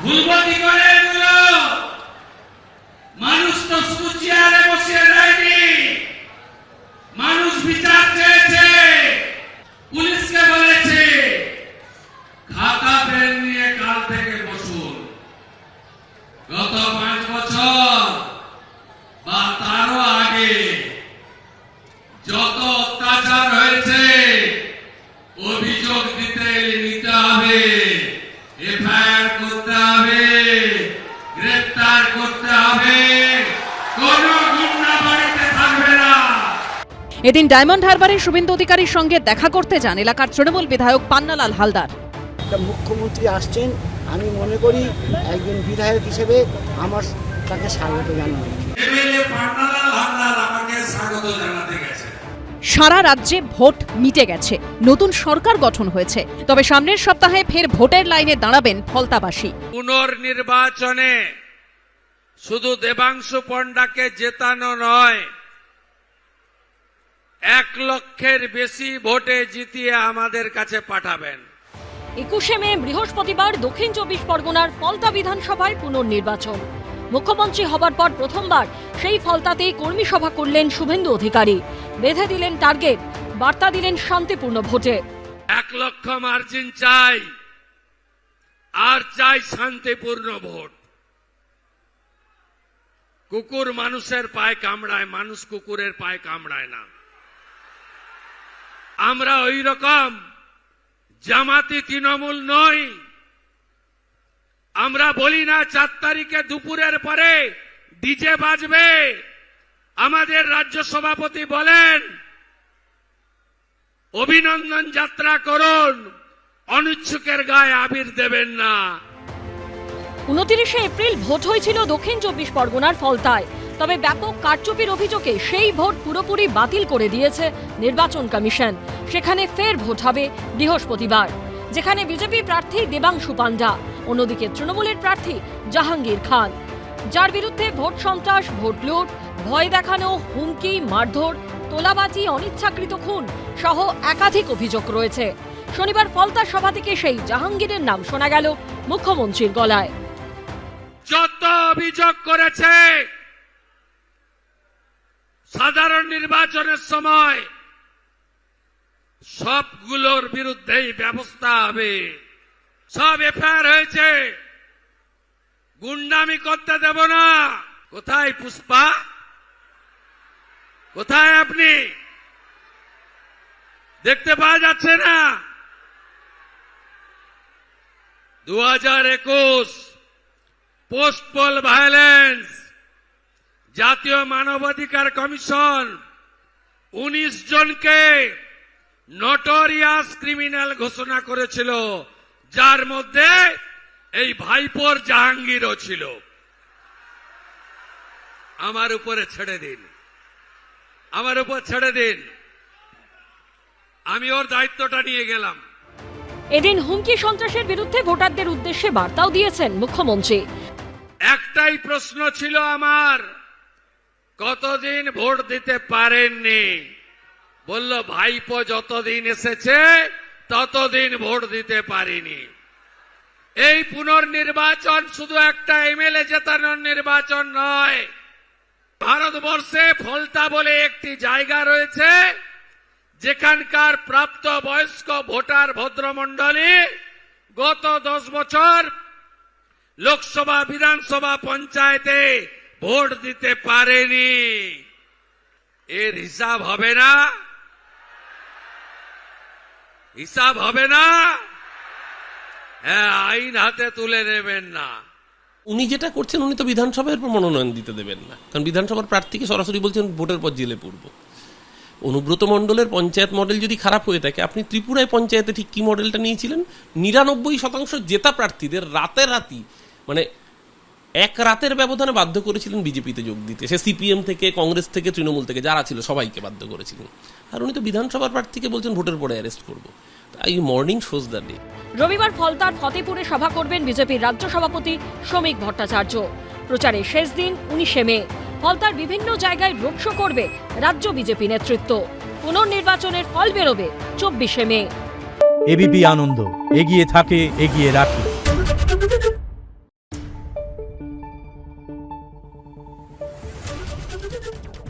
ভুলবো কি করে এগুলো? মানুষ তো শুধু চেয়ারে বসে যায়নি, মানুষ বিচার চেয়েছে। পুলিশকে বলেছে খাতা পেন নিয়ে কাল থেকে বসুন। গত 5 বছর বা তারও আগে যত অত্যাচার হয়েছে অভিযোগ দিতে হবে, এফআইআর করতে হবে, গ্রেফতার করতে হবে, কোন গুন্ডা বাড়িতে থাকবে না। এদিন ডায়মন্ড হারবারে শুভেন্দু অধিকারীর সঙ্গে দেখা করতে যান এলাকার তৃণমূল বিধায়ক পান্নালাল হালদার। মুখ্যমন্ত্রী আসছেন, আমি মনে করি একজন বিধায়ক হিসেবে আমার তাকে স্বাগত জানানো। এমএলএ পান্নালাল হালদার আমাকে স্বাগত জানাতে গেছে। সারা রাজ্যে ভোট মিটে গেছে, নতুন সরকার গঠন হয়েছে, তবে সামনের সপ্তাহে ফের ভোটের লাইনে দাঁড়াবেন ফলতাবাসী। পুনর্নির্বাচনে শুধু দেবাংশু পণ্ডাকে জেতানো নয়, 1 লক্ষের বেশি ভোটে জিতিয়ে আমাদের কাছে পাঠাবেন। 21শে মে বৃহস্পতিবার দক্ষিণ 24 পরগনার ফলতা বিধানসভায় পুনর্নির্বাচন। মুখ্যমন্ত্রী হবার পর প্রথমবার সেই ফলতাতেই কর্মী সভা করলেন শুভেন্দু অধিকারী। বেঁধে দিলেন টার্গেট, বার্তা দিলেন শান্তিপূর্ণ ভোটে। 1 লক্ষ মার্জিন চাই, আর চাই শান্তিপূর্ণ ভোট। কুকুর মানুষের পায়ে কামড়ায়, মানুষ কুকুরের পায়ে কামড়ায় না। আমরা ওই রকম জামাতি তৃণমূল নই। আমরা বলি না 4 তারিখে দুপুরের পরে ডিজে বাজবে। আমাদের রাজ্য সভাপতি বলেন অভিনন্দন যাত্রা করুন, অনিচ্ছুকের গায়ে আবির দেবেন না। 29শে এপ্রিল ভোট হয়েছিল দক্ষিণ 24 পরগনার ফলতায়, তবে ব্যাপক কারচুপির অভিযোগে সেই ভোট পুরোপুরি বাতিল করে দিয়েছে নির্বাচন কমিশন। সেখানে ফের ভোট হবে বৃহস্পতিবার, যেখানে বিজেপি প্রার্থী দেবাংশু পাণ্ডা, অন্যদিকে তৃণমূলের প্রার্থী জাহাঙ্গীর খান, যার বিরুদ্ধে ভোট সন্ত্রাস, ভোট লুট, ভয় দেখানো, হুমকি, মারধর, তোলাবাজি, অনিচ্ছাকৃত খুন সহ একাধিক অভিযোগ রয়েছে। শনিবার ফলতা সভা থেকে সেই জাহাঙ্গীরের নাম শোনা গেল মুখ্যমন্ত্রীর গলায়। যত অভিযোগ করেছে সাধারণ নির্বাচনের সময় সবগুলোর বিরুদ্ধেই ব্যবস্থা হবে। সব এফআইআর হয়েছে, গুন্ডামি করতে দেব না। কোথায় পুষ্পা? কোথায় আপনি? দেখতে পাওয়া যাচ্ছে না? 2021 পোস্ট পোল ভায়োলেন্স, জাতীয় মানবাধিকার কমিশন 19 জনকে নটোরিয়াস ক্রিমিনাল ঘোষণা করেছিল, যার মধ্যে এই ভাইপোর জাহাঙ্গীরও ছিল। আমার উপরে ছেড়ে দিন, আমার উপর ছেড়ে দিন, আমি ওর দায়িত্বটা নিয়ে গেলাম। এদিন হুমকি সন্ত্রাসের বিরুদ্ধে ভোটারদের উদ্দেশ্যে বার্তাও দিয়েছেন মুখ্যমন্ত্রী। একটাই প্রশ্ন ছিল আমার, কতদিন ভোট দিতে পারেননি? বলল ভাইপো যতদিন এসেছে ততদিন ভোট দিতে পারিনি। এই পুনর্নির্বাচন শুধু একটা এমএলএ জেতানোর নির্বাচন নয়। ভারতবর্ষে ফলতা বলে একটি জায়গা রয়েছে যেখানকার প্রাপ্ত বয়স্ক ভোটার ভদ্রমণ্ডলী গত 10 বছর লোকসভা, বিধানসভা, পঞ্চায়েতে ভোট দিতে পারেনি। এর হিসাব হবে না, হিসাব হবে না। হ্যাঁ, আইন হাতে তুলে নেবেন না। উনি যেটা করছেন, উনি তো বিধানসভার মনোনয়ন দিতে দেবেন না, কারণ বিধানসভার প্রার্থীকে সরাসরি বলছেন ভোটের পর জেলে পড়ব। অনুব্রত মণ্ডলের পঞ্চায়েত মডেল যদি খারাপ হয়ে থাকে, আপনি ত্রিপুরায় পঞ্চায়েতে ঠিক কি মডেলটা নিয়েছিলেন? 99% জেতা প্রার্থীদের রাতারাতি, মানে এক রাতের ব্যবধানে বাধ্য করেছিলেন বিজেপিতে যোগ দিতে। সে সিপিএম থেকে, কংগ্রেস থেকে, তৃণমূল থেকে যারা ছিল সবাইকে বাধ্য করেছিলেন। আর উনি তো বিধানসভার প্রার্থীকে বলছেন ভোটের পরে অ্যারেস্ট করবো। এই মর্নিং শোজ দ্য ডে। রবিবার ফলতার ফতেপুরে সভা করবেন বিজেপির রাজ্য সভাপতি শ্রমিক ভট্টাচার্য। প্রচারে শেষ দিন 19শে মে। ফলতার বিভিন্ন জায়গায় রোড শো করবে রাজ্য বিজেপি নেতৃত্ব। পুনর্নির্বাচনের ফল বেরোবে 24শে মে। এবিপি আনন্দ, এগিয়ে থাকে, এগিয়ে রাখে। নিউজ।